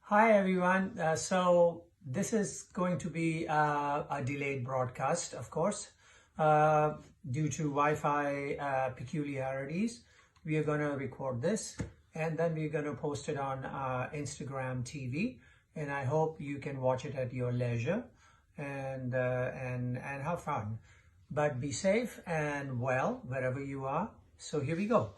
Hi everyone. So this is going to be a delayed broadcast, of course, due to Wi-Fi peculiarities. We are going to record this and then we're going to post it on Instagram TV, and I hope you can watch it at your leisure and have fun. But be safe and well wherever you are. So here we go.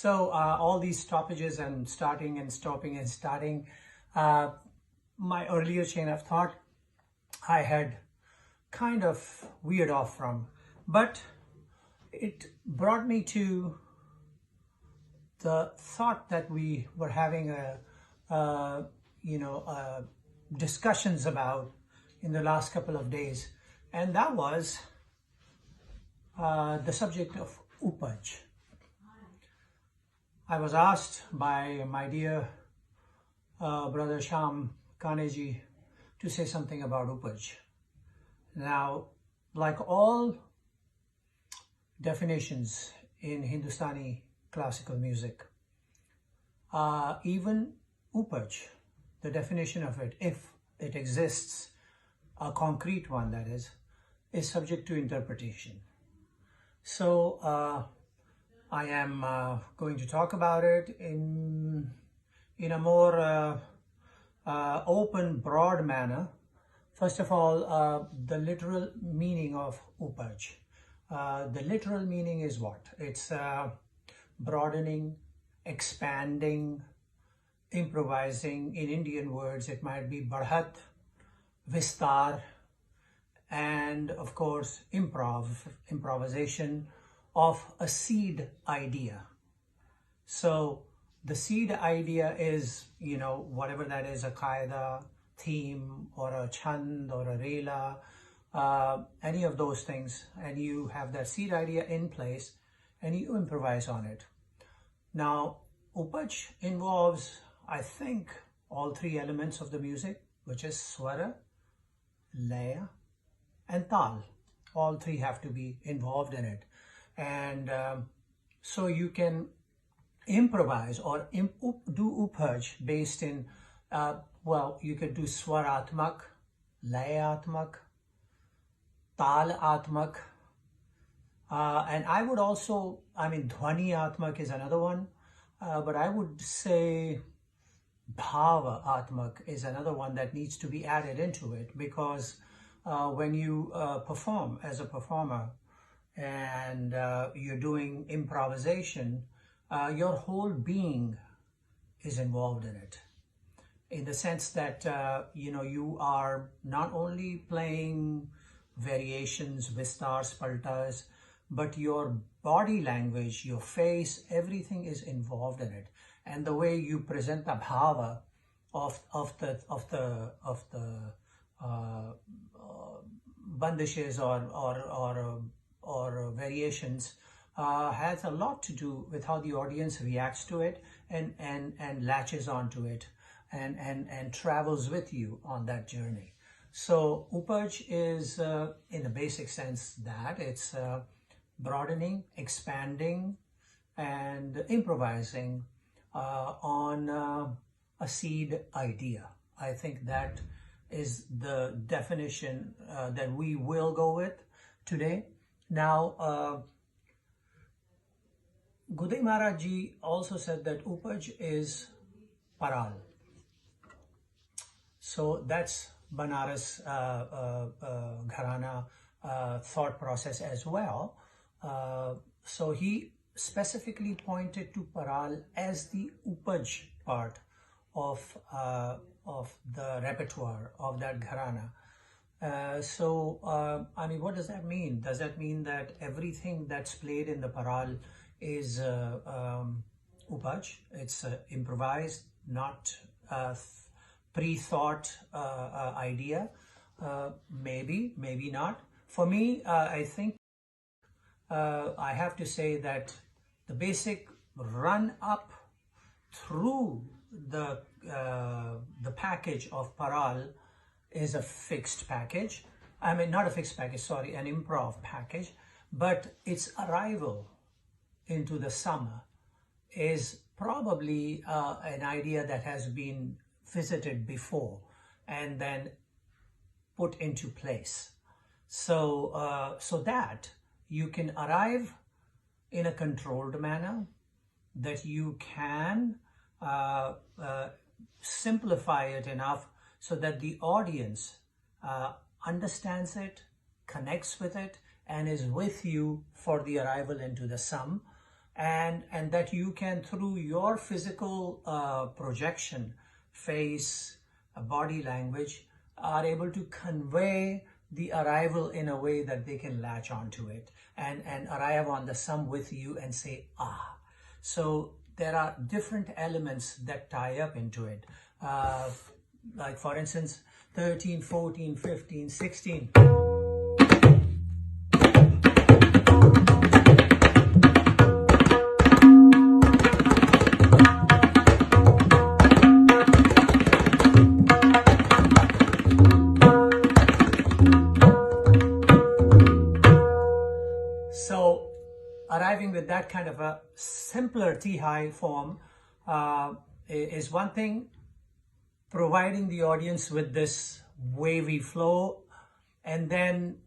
So all these stoppages and starting and stopping and starting, my earlier chain of thought, I had kind of veered off from, but it brought me to the thought that we were having discussions about in the last couple of days, and that was the subject of upaj. I was asked by my dear brother Sham Kaneji to say something about upaj. Now, like all definitions in Hindustani classical music, even upaj, the definition of it, if it exists, a concrete one that is subject to interpretation. So I am going to talk about it in a more open, broad manner. First of all, the literal meaning of upaj. The literal meaning is what? It's broadening, expanding, improvising. In Indian words, it might be badhat, vistar, and of course, improvisation of a seed idea. So the seed idea is, whatever that is, a qaida, theme, or a chand, or a rela, any of those things, and you have that seed idea in place and you improvise on it. Now, upaj involves, I think, all three elements of the music, which is swara, laya, and tal. All three have to be involved in it. And so you can improvise or do upaj based in, you could do swaratmak, layatmak, tal-atmak, and I would also, dhwani-atmak is another one, but I would say bhava-atmak is another one that needs to be added into it, because when you perform as a performer and you're doing improvisation, your whole being is involved in it, in the sense that you are not only playing variations, vistars, paltas, but your body language, your face, everything is involved in it, and the way you present the bhava of the bandishes or variations has a lot to do with how the audience reacts to it and latches onto it and travels with you on that journey. So upaj is, in a basic sense, that it's broadening, expanding, and improvising on a seed idea. I think that is the definition that we will go with today. Now, Gudai Maharaj Ji also said that upaj is paral. So that's Banaras Gharana thought process as well. So he specifically pointed to paral as the upaj part of the repertoire of that Gharana. What does that mean? Does that mean that everything that's played in the paral is upaj? It's improvised, not pre-thought idea? Maybe, maybe not. For me, I think I have to say that the basic run up through the package of paral is a fixed package. Not a fixed package, sorry, an improv package, but its arrival into the summer is probably an idea that has been visited before and then put into place. So that you can arrive in a controlled manner, that you can simplify it enough so that the audience understands it, connects with it, and is with you for the arrival into the sum. and that you can, through your physical projection, face, body language, are able to convey the arrival in a way that they can latch onto it and arrive on the sum with you and say, ah. So there are different elements that tie up into it. Like for instance, 13, 14, 15, 16. So arriving with that kind of a simpler T-high form is one thing. Providing the audience with this wavy flow, and then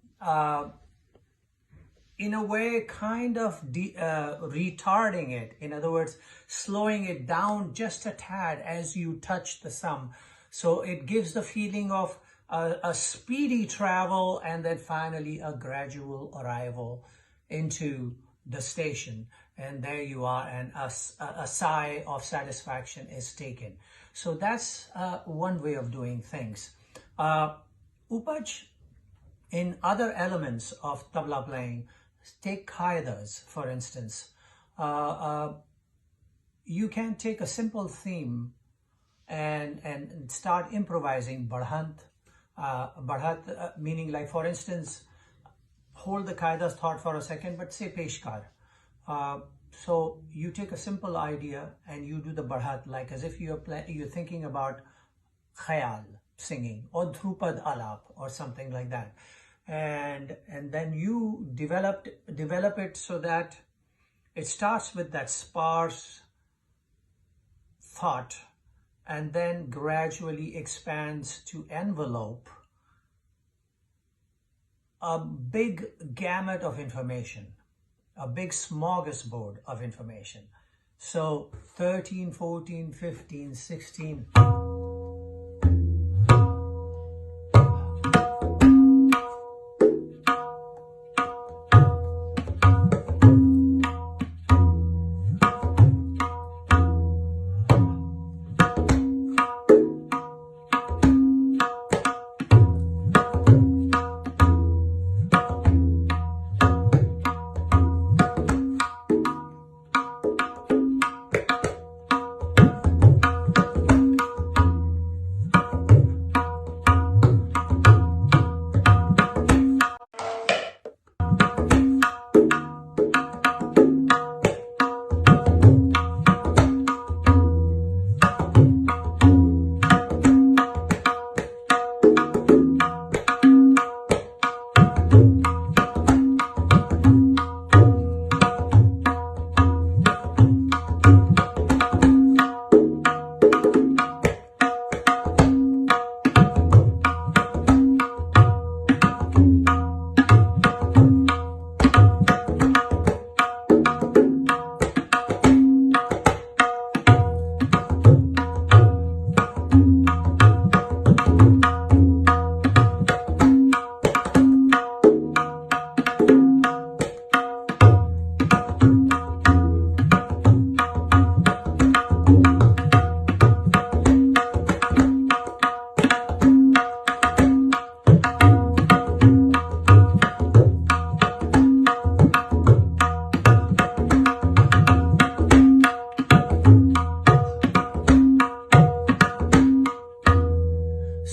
in a way kind of retarding it. In other words, slowing it down just a tad as you touch the sum. So it gives the feeling of a speedy travel and then finally a gradual arrival into the station. And there you are, and a sigh of satisfaction is taken. So that's one way of doing things. Upaj, in other elements of tabla playing, take qaidas, for instance. You can take a simple theme and start improvising badhant. Badhat meaning, like for instance, hold the qaida's thought for a second, but say peshkar. So you take a simple idea and you do the badhat, like as if you're thinking about khayal singing or dhrupad alap or something like that, and then you develop it so that it starts with that sparse thought and then gradually expands to envelope a big gamut of information, a big smorgasbord of information. So 13, 14, 15, 16.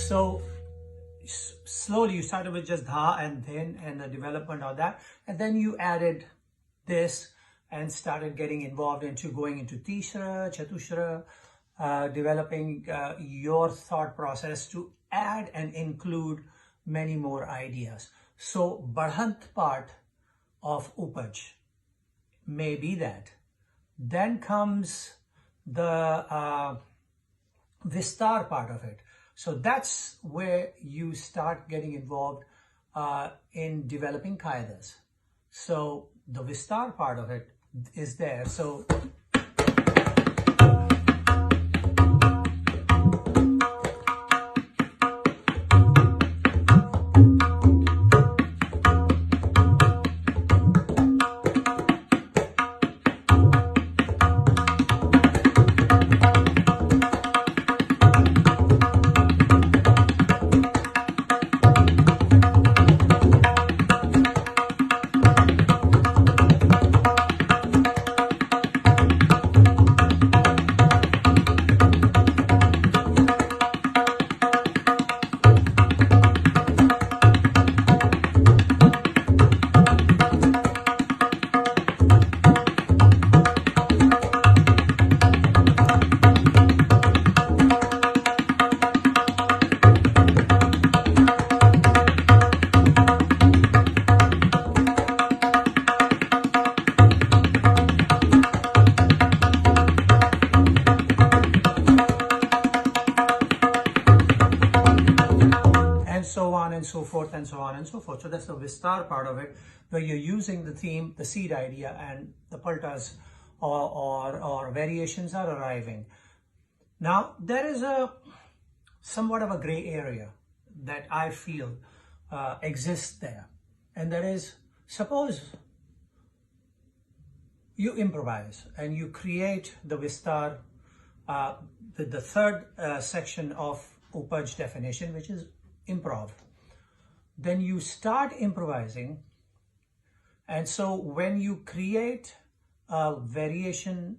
So slowly you started with just dha and then and the development of that, and then you added this and started getting involved into going into Tishra, Chatushra, developing your thought process to add and include many more ideas. So Badhant part of Upaj may be that. Then comes the Vistar part of it. So that's where you start getting involved in developing qaidas. So the Vistar part of it is there. So and so on and so forth. So that's the Vistar part of it, where you're using the theme, the seed idea, and the paltas or variations are arriving. Now, there is a somewhat of a gray area that I feel exists there. And that is, suppose you improvise and you create the Vistar with the third section of Upaj definition, which is improv. Then you start improvising. And so when you create a variation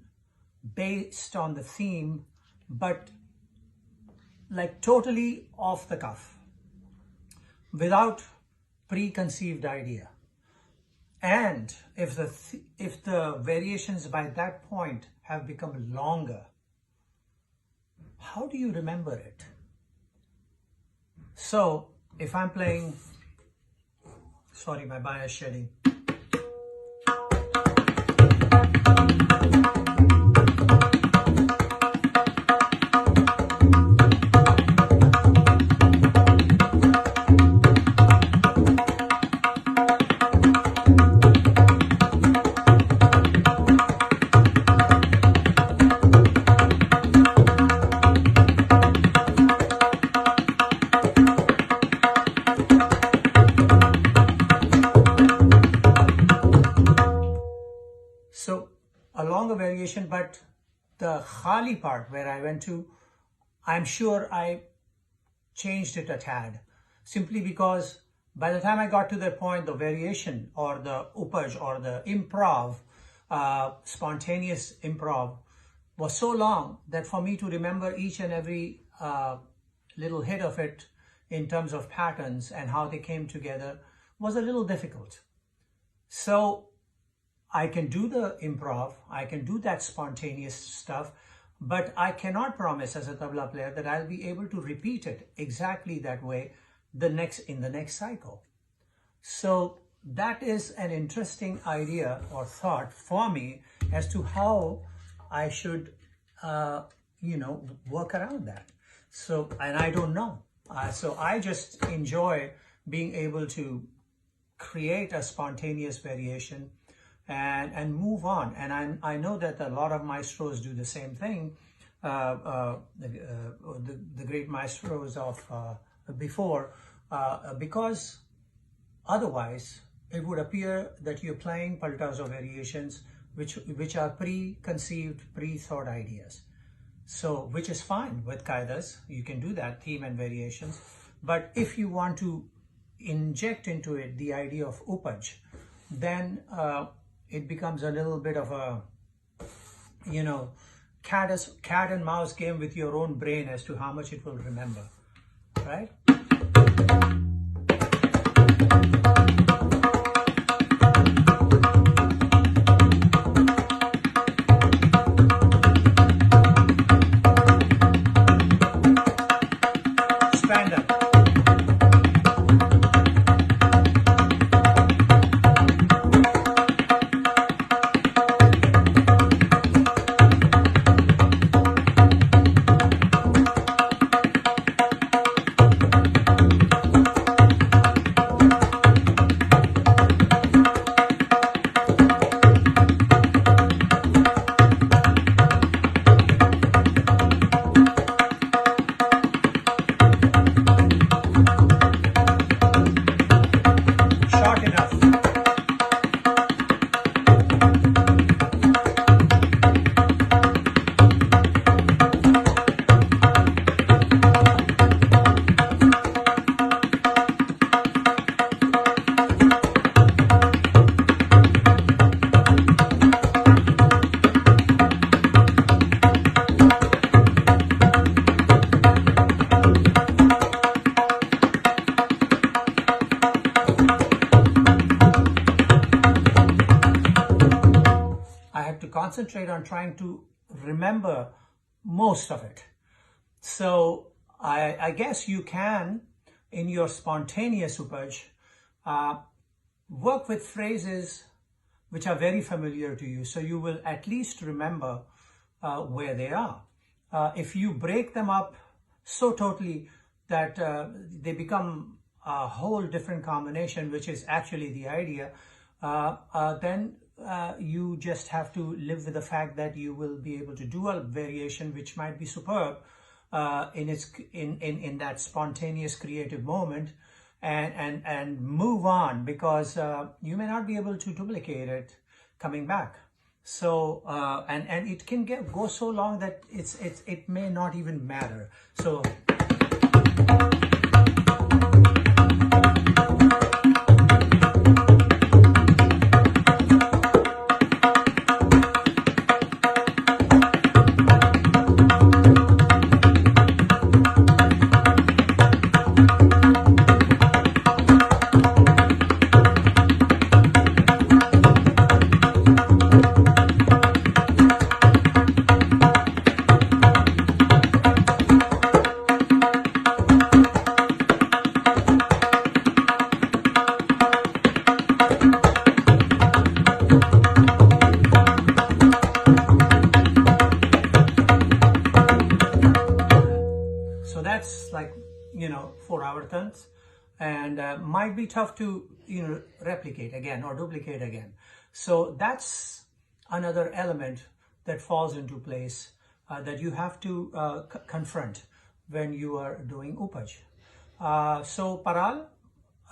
based on the theme, but like totally off the cuff, without preconceived idea, and if the variations by that point have become longer, how do you remember it? So if I'm playing, sorry, my bias shedding. So a longer variation, but the khali part where I went to, I'm sure I changed it a tad, simply because by the time I got to that point, the variation or the upaj or the improv, spontaneous improv, was so long that for me to remember each and every little hit of it in terms of patterns and how they came together was a little difficult. So I can do the improv, I can do that spontaneous stuff, but I cannot promise as a tabla player that I'll be able to repeat it exactly that way in the next cycle. So that is an interesting idea or thought for me as to how I should, work around that. So, and I don't know. So I just enjoy being able to create a spontaneous variation and move on. And I know that a lot of maestros do the same thing. The great maestros of before, because otherwise it would appear that you're playing paltas or variations which are preconceived, pre-thought ideas. So, which is fine with kaidas, you can do that, theme and variations. But if you want to inject into it the idea of upaj, then it becomes a little bit of a, cat and mouse game with your own brain as to how much it will remember, right? Stand up. Concentrate on trying to remember most of it. So I guess you can, in your spontaneous upaj, work with phrases which are very familiar to you, so you will at least remember where they are. If you break them up so totally that they become a whole different combination, which is actually the idea, then you just have to live with the fact that you will be able to do a variation which might be superb in that spontaneous creative moment, and move on, because you may not be able to duplicate it coming back. So and it can go so long that it may not even matter. So that's like, 4 hour turns, and might be tough to replicate again or duplicate again. So that's another element that falls into place that you have to confront when you are doing upaj. So paral,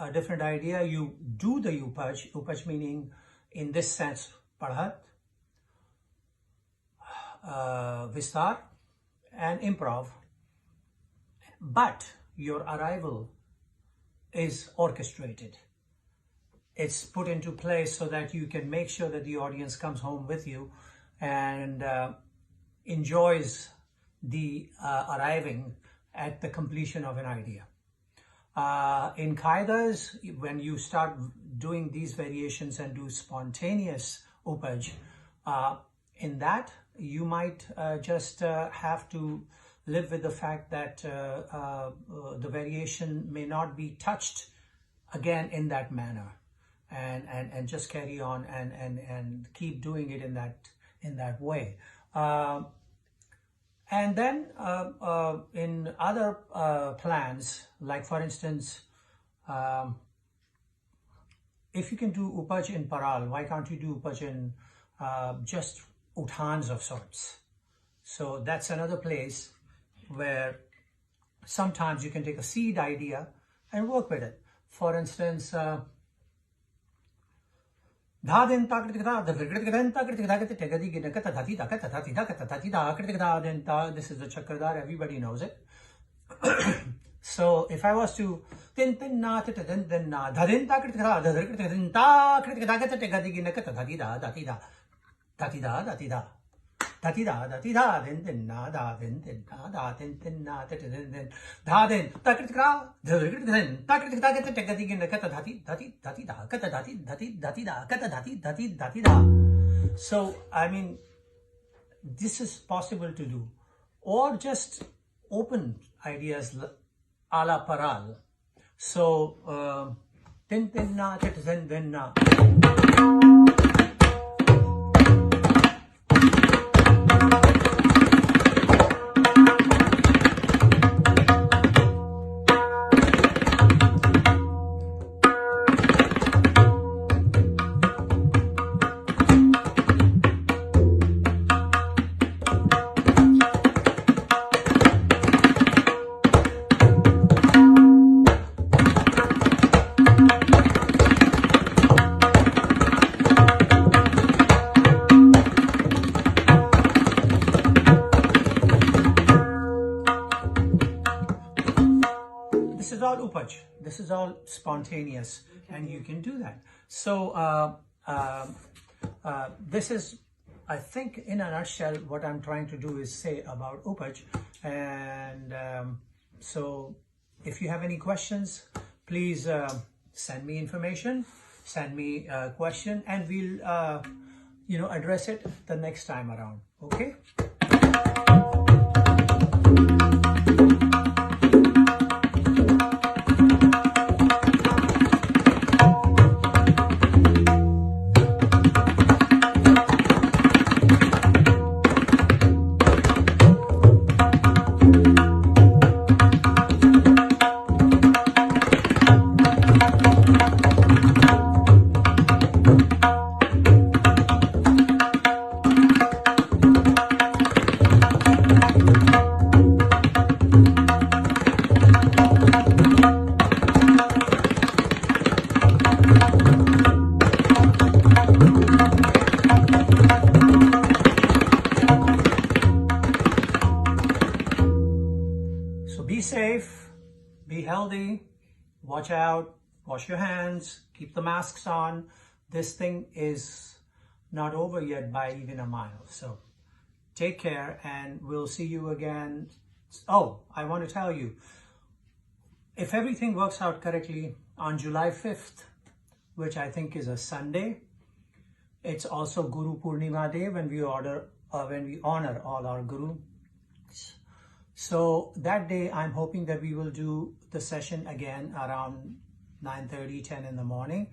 a different idea. You do the upaj meaning in this sense padhat, vistar, and improv. But your arrival is orchestrated. It's put into place so that you can make sure that the audience comes home with you and enjoys the arriving at the completion of an idea. In Qaidas, when you start doing these variations and do spontaneous upaj, in that you might just have to live with the fact that the variation may not be touched again in that manner, and just carry on and keep doing it in that way. And then in other plans, like for instance, if you can do upaj in paral, why can't you do upaj in just uthans of sorts? So that's another place where sometimes you can take a seed idea and work with it. For instance, this is the chakradar, everybody knows it. So if I was to so I mean, this is possible to do, or just open ideas a la paral. So this is all upaj. This is all spontaneous, and you can do that. So this is, I think, in a nutshell, what I'm trying to do is say about upaj. And so if you have any questions, please send me information, send me a question, and we'll address it the next time around. Okay. watch out, wash your hands, keep the masks on. This thing is not over yet by even a mile. So take care, and we'll see you again. Oh, I want to tell you, if everything works out correctly, on July 5th, which I think is a Sunday, it's also Guru Purnima Day, when we honor all our Guru. So that day, I'm hoping that we will do the session again around 9:30, 10 in the morning.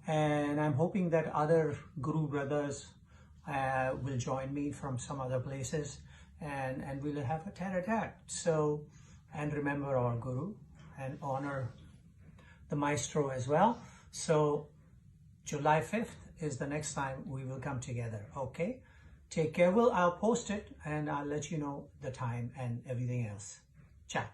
And I'm hoping that other Guru brothers will join me from some other places, and we'll have a tete-a-tete. So, and remember our Guru and honor the maestro as well. So July 5th is the next time we will come together. Okay, take care. I'll post it and I'll let you know the time and everything else. Ciao.